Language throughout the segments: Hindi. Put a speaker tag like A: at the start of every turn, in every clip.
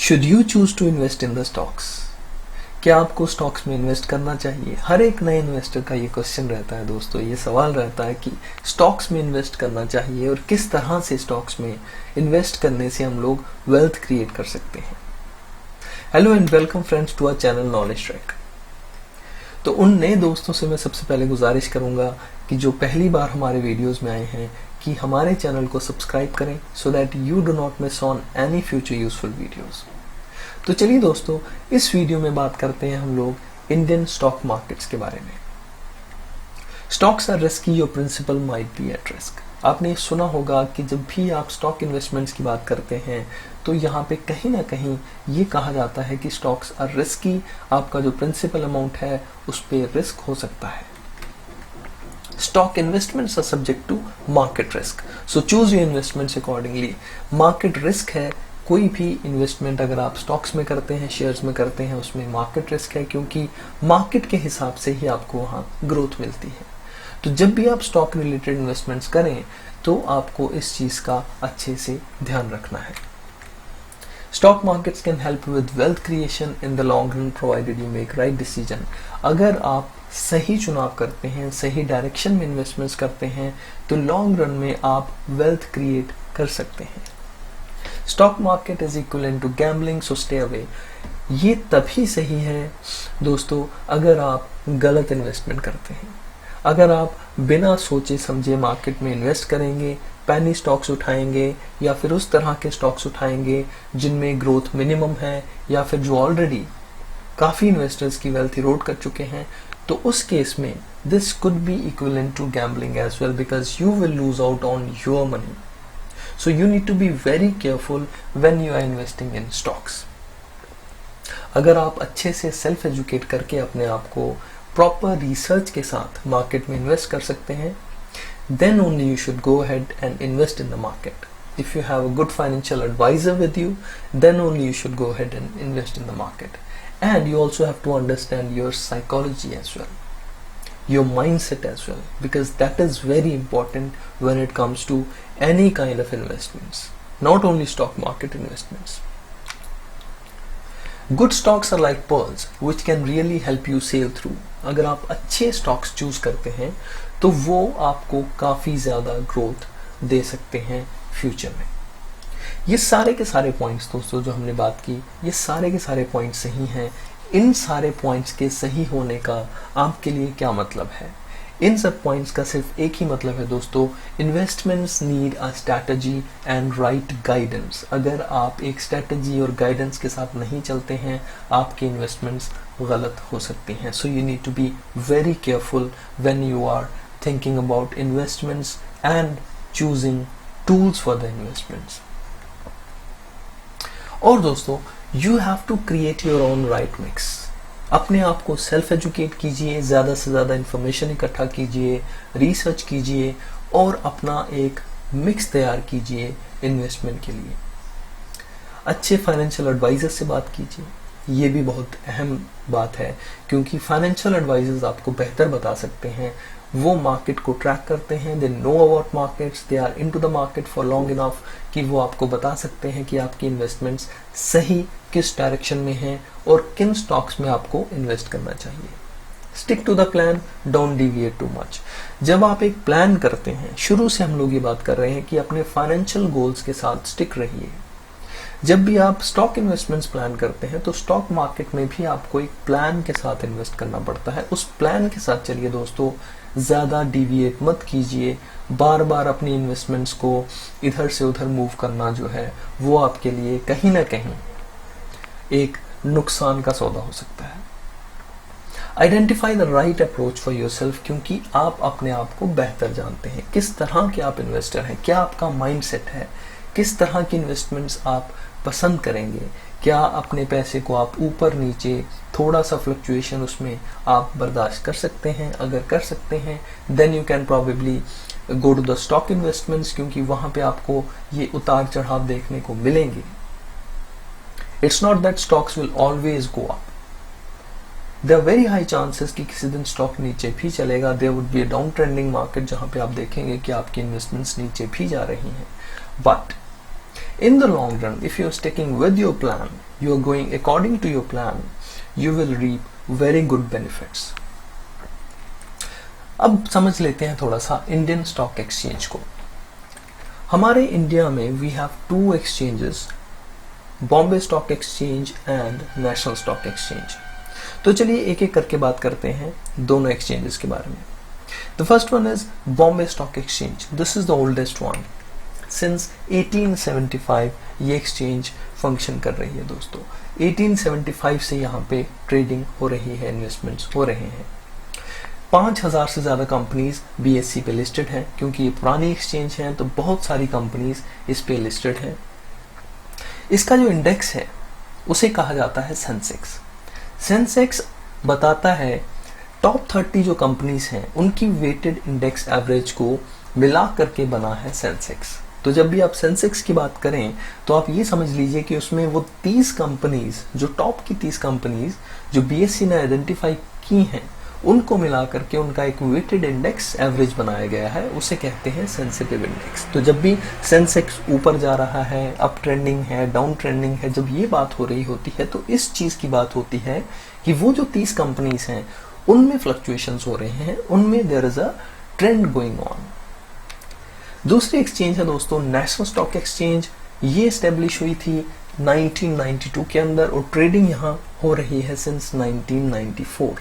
A: Should you choose to invest in the stocks? क्या आपको स्टॉक्स में इन्वेस्ट करना चाहिए? हर एक नए इन्वेस्टर का ये क्वेश्चन रहता है दोस्तों, ये सवाल रहता है कि स्टॉक्स में इन्वेस्ट करना चाहिए और किस तरह से स्टॉक्स में इन्वेस्ट करने से हम लोग वेल्थ क्रिएट कर सकते हैं। Hello and welcome friends to our channel knowledge track. तो उन नए दोस्तों से मैं सबसे पहले गुजारिश करूंगा कि जो पहली बार हमारे वीडियोस में आए हैं कि हमारे चैनल को सब्सक्राइब करें so that you do not miss on any future useful videos. तो चलिए दोस्तों, इस वीडियो में बात करते हैं हम लोग इंडियन स्टॉक मार्केट्स के बारे में। Stocks are risky, your principal might be at risk. आपने सुना होगा कि जब भी आप स्टॉक इन्वेस्टमेंट्स की बात करते हैं तो यहाँ पे कहीं ना कहीं ये कहा जाता है कि स्टॉक्स आर रिस्की, आपका जो प्रिंसिपल अमाउंट है उस पर रिस्क हो सकता है। Stock investments are subject to market risk, so choose your investments accordingly. Market risk है, कोई भी इन्वेस्टमेंट अगर आप स्टॉक्स में करते हैं, शेयर्स में करते हैं, उसमें मार्केट रिस्क है, क्योंकि मार्केट के हिसाब से ही आपको वहाँ ग्रोथ मिलती है। तो जब भी आप स्टॉक रिलेटेड इन्वेस्टमेंट्स करें तो आपको इस चीज का अच्छे से ध्यान रखना है। Stock markets can help with wealth creation in the long run provided you make right decision. अगर आप सही चुनाव करते हैं, सही डायरेक्शन में इन्वेस्टमेंट्स करते हैं तो लॉन्ग रन में आप वेल्थ क्रिएट कर सकते हैं। Stock market is equivalent to gambling, so stay away. ये तभी सही है दोस्तों अगर आप गलत इन्वेस्टमेंट करते हैं। अगर आप बिना सोचे समझे मार्केट में इन्वेस्ट करेंगे, पैनी स्टॉक्स उठाएंगे या फिर उस तरह के स्टॉक्स उठाएंगे जिनमें ग्रोथ मिनिमम है या फिर जो ऑलरेडी काफी इन्वेस्टर्स की वेल्थ इरोड कर चुके हैं, तो उस केस में this could be equivalent to gambling as well, because you will lose out on your money. So you need to be very careful when you are investing in stocks. अगर आप अच्छे से सेल्फ एजुकेट करके अपने आप को प्रॉपर रिसर्च के साथ मार्केट में इन्वेस्ट कर सकते हैं, then only you should go ahead and invest in the market. If you have a good financial advisor with you, then only you should go ahead and invest in the market. And you also have to understand your psychology as well, your mindset as well, because that is very important when it comes to any kind of investments, not only stock market investments. Good stocks are like pearls which can really help you sail through. अगर आप अच्छे स्टॉक्स चूज करते हैं तो वो आपको काफी ज्यादा ग्रोथ दे सकते हैं फ्यूचर में। ये सारे के सारे पॉइंट्स दोस्तों जो हमने बात की, ये सारे के सारे पॉइंट्स सही हैं। इन सारे पॉइंट्स के सही होने का आपके लिए क्या मतलब है? इन सब पॉइंट्स का सिर्फ एक ही मतलब है दोस्तों, investments need a strategy and right guidance. अगर आप एक स्ट्रैटेजी और गाइडेंस के साथ नहीं चलते हैं, आपकी इन्वेस्टमेंट्स गलत हो सकती हैं। So you need to be very careful when you are thinking about investments and choosing tools for the investments. और दोस्तों, you have to create your own right mix. अपने आप को सेल्फ एजुकेट कीजिए, ज़्यादा से ज़्यादा इंफॉर्मेशन इकट्ठा कीजिए, रिसर्च कीजिए और अपना एक मिक्स तैयार कीजिए इन्वेस्टमेंट के लिए। अच्छे फाइनेंशियल एडवाइजर से बात कीजिए, ये भी बहुत अहम बात है, क्योंकि फाइनेंशियल एडवाइजर्स आपको बेहतर बता सकते हैं। वो मार्केट को ट्रैक करते हैं, they know about markets, they are into the market for long enough कि वो आपको बता सकते हैं कि आपकी इन्वेस्टमेंट्स सही किस डायरेक्शन में हैं और किन स्टॉक्स में आपको इन्वेस्ट करना चाहिए। Stick to the plan, don't deviate too much. जब आप एक प्लान करते हैं, शुरू से हम लोग ये बात कर रहे हैं कि अपने फाइनेंशियल गोल्स के साथ स्टिक रहिए। जब भी आप स्टॉक इन्वेस्टमेंट्स प्लान करते हैं तो स्टॉक मार्केट में भी आपको एक प्लान के साथ इन्वेस्ट करना पड़ता है। उस प्लान के साथ चलिए दोस्तों, ज़्यादा डिविएट मत कीजिए। बार बार अपनी इन्वेस्टमेंट्स को इधर से उधर मूव करना जो है वो आपके लिए कहीं ना कहीं एक नुकसान का सौदा हो सकता है। Identify the right approach for yourself, क्योंकि आप अपने आप को बेहतर जानते हैं, किस तरह के आप इन्वेस्टर हैं, क्या आपका माइंडसेट है, किस तरह की इन्वेस्टमेंट्स आप पसंद करेंगे, क्या अपने पैसे को आप ऊपर नीचे थोड़ा सा फ्लक्चुएशन उसमें आप बर्दाश्त कर सकते हैं। अगर कर सकते हैं then you can probably go to the stock investments, क्योंकि वहां पे आपको ये उतार चढ़ाव देखने को मिलेंगे। It's not that stocks will always go up, there are very high chances कि किसी दिन स्टॉक नीचे भी चलेगा। There would be a down trending market जहां पे आप देखेंगे कि आपकी इन्वेस्टमेंट्स नीचे भी जा रही हैं। But In the long run, if you are sticking with your plan, you are going according to your plan, you will reap very good benefits. अब समझ लेते हैं थोड़ा सा इंडियन स्टॉक एक्सचेंज को. हमारे इंडिया में we have two exchanges, Bombay stock exchange and national stock exchange. तो चलिए एक एक करके बात करते हैं दोनों एक्सचेंजेस के बारे में. The first one is Bombay stock exchange. This is the oldest one. Since 1875 ये एक्सचेंज फंक्शन कर रही है दोस्तों. 1875 से यहाँ पे ट्रेडिंग हो रही है, इन्वेस्टमेंट्स हो रहे हैं. 5000 से ज़्यादा कंपनीज BSE पे लिस्टेड हैं. क्योंकि ये पुरानी एक्सचेंज है तो बहुत सारी कंपनीज इस पे लिस्टेड हैं. इसका जो इंडेक्स है उसे कहा जाता है सेंसेक्स. सेंसेक्स बताता है टॉप 30 जो कंपनीज हैं उनकी वेटेड इंडेक्स एवरेज को मिला करके बना है सेंसेक्स. तो जब भी आप सेंसेक्स की बात करें तो आप ये समझ लीजिए कि उसमें वो 30 कंपनीज, जो टॉप की 30 कंपनीज जो BSE ने आइडेंटिफाई की हैं, उनको मिला करके उनका एक वेटेड इंडेक्स एवरेज बनाया गया है. उसे कहते हैं सेंसिटिव इंडेक्स. तो जब भी सेंसेक्स ऊपर जा रहा है, अप ट्रेंडिंग है, डाउन ट्रेंडिंग है, जब ये बात हो रही होती है तो इस चीज की बात होती है कि वो जो 30 कंपनीज हैं उनमें फ्लक्चुएशंस हो रहे हैं, उनमें there is a trend going on. दूसरी एक्सचेंज है दोस्तों नेशनल स्टॉक एक्सचेंज. ये स्टेब्लिश हुई थी 1992 के अंदर और ट्रेडिंग यहाँ हो रही है सिंस 1994.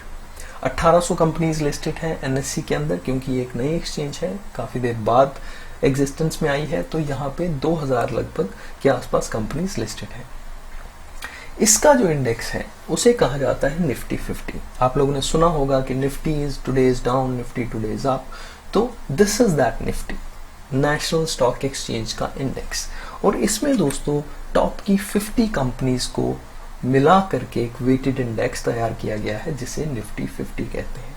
A: 1800 कंपनीज लिस्टेड है NSE के अंदर. क्योंकि ये एक नई एक्सचेंज है, काफी देर बाद एग्जिस्टेंस में आई है, तो यहाँ पे 2000 लगभग के आसपास कंपनीज लिस्टेड है. इसका जो इंडेक्स है उसे कहा जाता है निफ्टी 50. आप लोगों ने सुना होगा कि Nifty is today is down, Nifty today is up. तो this is that Nifty, national stock exchange का इंडेक्स. और इसमें दोस्तों टॉप की 50 कंपनीज को मिला करके एक वेटेड इंडेक्स तैयार किया गया है जिसे निफ्टी 50 कहते हैं.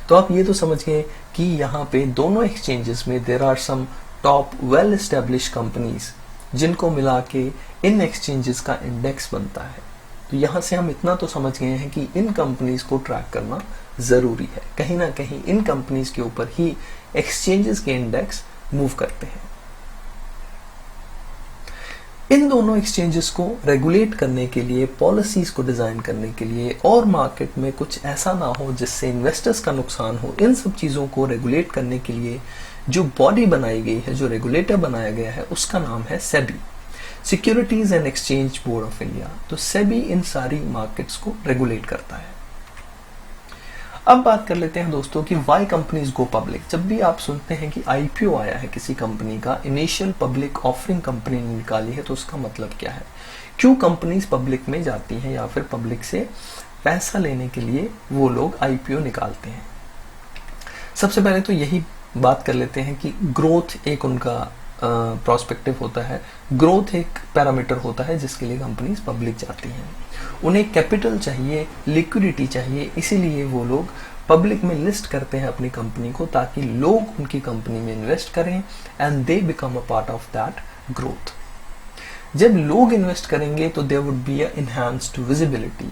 A: तो आप ये तो समझ गए कि यहाँ पे दोनों एक्सचेंजेस में there are some top well established companies जिनको मिला के इन एक्सचेंजेस का इंडेक्स बनता है. तो यहाँ से हम इतना तो समझ गए हैं कि इन कंपनीज को ट्रैक करना जरूरी है. कहीं ना कहीं इन कंपनीज के ऊपर ही एक्सचेंजेस के इंडेक्स मूव करते हैं. इन दोनों एक्सचेंजेस को रेगुलेट करने के लिए, पॉलिसीज को डिजाइन करने के लिए और मार्केट में कुछ ऐसा ना हो जिससे इन्वेस्टर्स का नुकसान हो, इन सब चीजों को रेगुलेट करने के लिए जो बॉडी बनाई गई है, जो रेगुलेटर बनाया गया है, उसका नाम है SEBI, securities and exchange board of India. तो सेबी इन सारी मार्केट्स को रेगुलेट करता है. अब बात कर लेते हैं दोस्तों कि वाई कंपनीज गो पब्लिक. जब भी आप सुनते हैं कि IPO आया है किसी कंपनी का, इनिशियल पब्लिक ऑफरिंग कंपनी ने निकाली है, तो उसका मतलब क्या है, क्यों कंपनीज पब्लिक में जाती हैं या फिर पब्लिक से पैसा लेने के लिए वो लोग IPO निकालते हैं. सबसे पहले तो यही बात कर लेते हैं कि ग्रोथ एक उनका प्रोस्पेक्टिव होता है. ग्रोथ एक पैरामीटर होता है जिसके लिए कंपनीज पब्लिक जाती हैं. उन्हें कैपिटल चाहिए, लिक्विडिटी चाहिए, इसीलिए वो लोग पब्लिक में लिस्ट करते हैं अपनी कंपनी को, ताकि लोग उनकी कंपनी में इन्वेस्ट करें and they become a part of that growth. जब लोग इन्वेस्ट करेंगे तो there would be a enhanced visibility.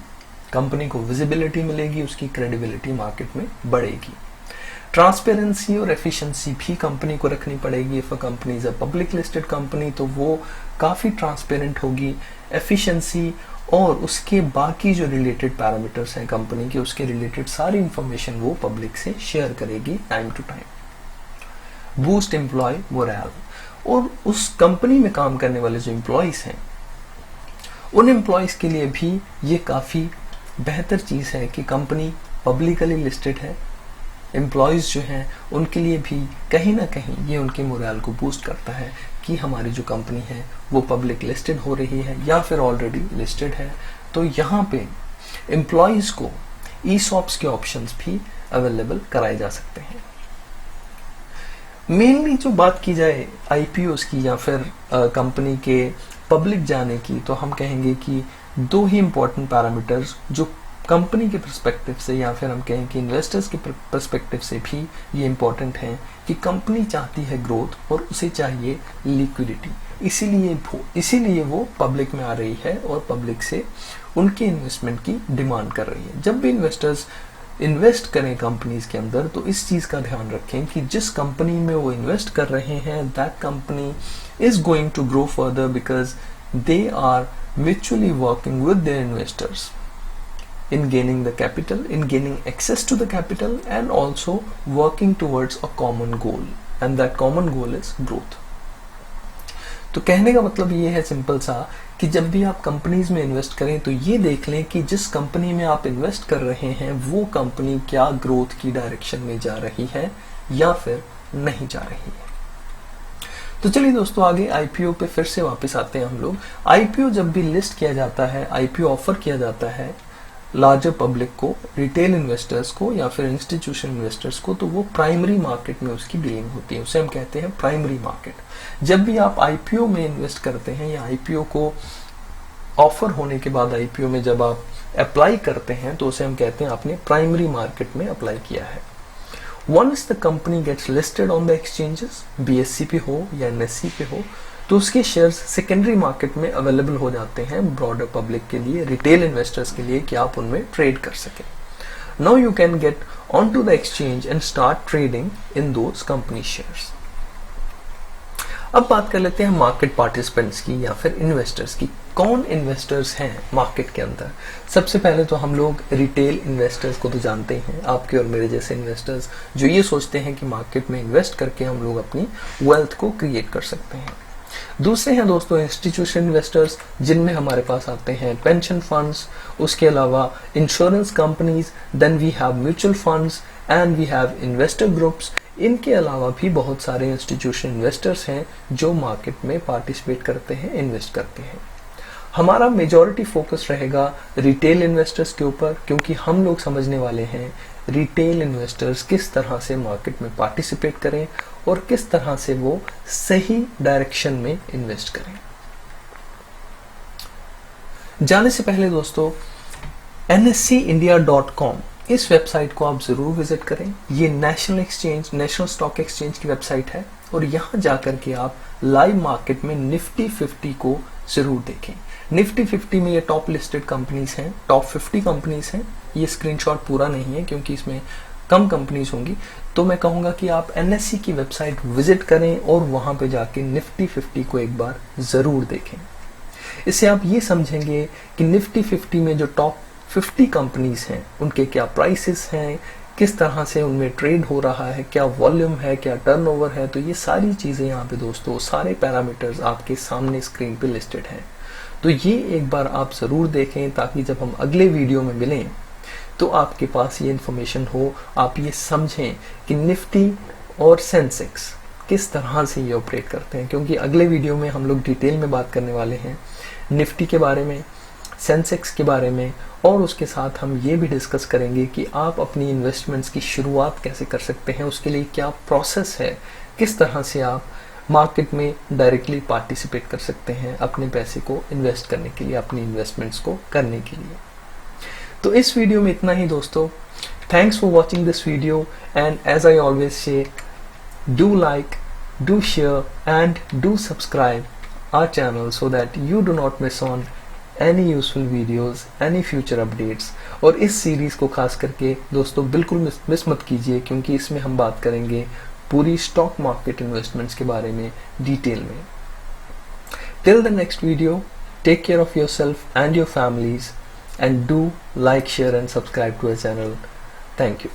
A: Company को विजिबिलिटी मिलेगी, उसकी क्रेडिबिलिटी मार्केट में बढ़ेगी. ट्रांसपेरेंसी और एफिशिएंसी भी कंपनी को रखनी पड़ेगी. If a company is a public listed company तो वो काफी ट्रांसपेरेंट होगी. एफिशिएंसी और उसके बाकी जो रिलेटेड पैरामीटर्स हैं कंपनी के, उसके रिलेटेड सारी इंफॉर्मेशन वो पब्लिक से शेयर करेगी time to time. Boost employee morale. और उस कंपनी में काम करने वाले जो एम्प्लॉयज हैं, उन एम्प्लॉयज के लिए भी ये काफी बेहतर चीज है कि कंपनी पब्लिकली लिस्टेड है. एम्प्लॉयज जो हैं उनके लिए भी कहीं ना कहीं ये उनके मोरल को बूस्ट करता है कि हमारी जो कंपनी है वो पब्लिक लिस्टेड हो रही है या फिर ऑलरेडी लिस्टेड है. तो यहाँ पे एम्प्लॉयज को ESOPs के ऑप्शंस भी अवेलेबल कराए जा सकते हैं. मेनली जो बात की जाए IPOs की या फिर कंपनी के पब्लिक जाने की, तो हम कहेंगे कि दो ही इंपॉर्टेंट पैरामीटर्स जो कंपनी के पर्सपेक्टिव से या फिर हम कहें कि इन्वेस्टर्स के पर्सपेक्टिव से भी ये इंपॉर्टेंट है कि कंपनी चाहती है ग्रोथ और उसे चाहिए लिक्विडिटी. इसीलिए वो पब्लिक में आ रही है और पब्लिक से उनके इन्वेस्टमेंट की डिमांड कर रही है. जब भी इन्वेस्टर्स इन्वेस्ट करें कंपनीज के अंदर तो इस चीज का ध्यान रखें कि जिस कंपनी में वो इन्वेस्ट कर रहे हैं that company is going to grow further because they are mutually working with their investors in gaining the capital, in gaining access to the capital, and also working towards a common goal, and that common goal is growth. तो कहने का मतलब ये है सिंपल सा कि जब भी आप कंपनीज में इन्वेस्ट करें तो ये देख लें कि जिस कंपनी में आप इन्वेस्ट कर रहे हैं वो कंपनी क्या ग्रोथ की डायरेक्शन में जा रही है या फिर नहीं जा रही है। तो चलिए दोस्तों आगे आईपीओ पे फिर से वापस आते हैं हम लोग। आईपीओ जब भी लिस्ट किया जाता है, आईपीओ ऑफर किया जाता है लार्जर पब्लिक को, रिटेल इन्वेस्टर्स को या फिर इंस्टीट्यूशन इन्वेस्टर्स को, तो वो प्राइमरी मार्केट में उसकी डीलिंग होती है, उसे हम कहते हैं प्राइमरी मार्केट। जब भी आप आईपीओ में इन्वेस्ट करते हैं या आईपीओ को ऑफर होने के बाद आईपीओ में जब आप अप्लाई करते हैं तो उसे हम कहते हैं आपने प्राइमरी मार्केट में अप्लाई किया है। Once the company gets listed on the exchanges, BSC पे हो या एनएससी पे हो, तो उसके शेयर्स सेकेंडरी मार्केट में अवेलेबल हो जाते हैं ब्रॉडर पब्लिक के लिए, रिटेल इन्वेस्टर्स के लिए, कि आप उनमें ट्रेड कर सकें। Now you can get on to the exchange and start trading in those company shares. अब बात कर लेते हैं मार्केट पार्टिसिपेंट्स की या फिर इन्वेस्टर्स की। कौन इन्वेस्टर्स हैं मार्केट के अंदर? सबसे पहले तो हम लोग रिटेल इन्वेस्टर्स को तो जानते हैं, आपके और मेरे जैसे इन्वेस्टर्स जो ये सोचते हैं कि मार्केट में इन्वेस्ट करके हम लोग अपनी वेल्थ को क्रिएट कर सकते हैं। दूसरे हैं दोस्तों इंस्टीट्यूशन इन्वेस्टर्स, जिनमें हमारे पास आते हैं पेंशन फंड्स, उसके अलावा insurance companies, then we have mutual funds and we have investor groups. इनके अलावा भी बहुत सारे इंस्टीट्यूशन इन्वेस्टर्स हैं जो मार्केट में पार्टिसिपेट करते हैं, इन्वेस्ट करते हैं। हमारा मेजॉरिटी फोकस रहेगा रिटेल इन्वेस्टर्स के ऊपर, क्योंकि हम लोग समझने वाले हैं रिटेल इन्वेस्टर्स किस तरह से मार्केट में पार्टिसिपेट करें और किस तरह से वो सही डायरेक्शन में इन्वेस्ट करें। जाने से पहले दोस्तों nscindia.com इस वेबसाइट को आप जरूर विजिट करें। ये नेशनल स्टॉक एक्सचेंज की वेबसाइट है और यहाँ जाकर के आप लाइव मार्केट में निफ्टी 50 को जरूर देखें। निफ्टी 50 में ये टॉप लिस्टेड कंपनीज हैं, टॉप 50 कंपनीज हैं। ये स्क्रीनशॉट पूरा नहीं है क्योंकि इसमें कम कंपनीज होंगी, तो मैं कहूँगा कि आप एनएससी की वेबसाइट विजिट करें और वहाँ पे जाके निफ्टी 50 को एक बार ज़रूर देखें। इससे आप ये समझेंगे कि निफ्टी 50 में जो टॉप 50 कंपनीज हैं उनके क्या प्राइसेस हैं, किस तरह से उनमें ट्रेड हो रहा है, क्या वॉल्यूम है, क्या टर्नओवर है। तो ये सारी चीज़ें यहाँ पे दोस्तों, सारे पैरामीटर्स आपके सामने स्क्रीन पे लिस्टेड हैं। तो ये एक बार आप ज़रूर देखें ताकि जब हम अगले वीडियो में मिलें तो आपके पास ये इन्फॉर्मेशन हो, आप ये समझें कि निफ्टी और सेंसेक्स किस तरह से ये ऑपरेट करते हैं। क्योंकि अगले वीडियो में हम लोग डिटेल में बात करने वाले हैं निफ्टी के बारे में, सेंसेक्स के बारे में, और उसके साथ हम ये भी डिस्कस करेंगे कि आप अपनी इन्वेस्टमेंट्स की शुरुआत कैसे कर सकते हैं, उसके लिए क्या प्रोसेस है, किस तरह से आप मार्केट में डायरेक्टली पार्टिसिपेट कर सकते हैं अपने पैसे को इन्वेस्ट करने के लिए, अपनी इन्वेस्टमेंट्स को करने के लिए। तो इस वीडियो में इतना ही दोस्तों। Thanks for watching this video and as I always say, do like, do share and do subscribe our channel so that you do not miss on any useful videos, any future updates। और इस सीरीज को खास करके दोस्तों बिल्कुल मिस मत कीजिए, क्योंकि इसमें हम बात करेंगे पूरी स्टॉक मार्केट इन्वेस्टमेंट्स के बारे में डिटेल में। Till the next video, take care of yourself and your families and do like, share and subscribe to our channel. Thank you.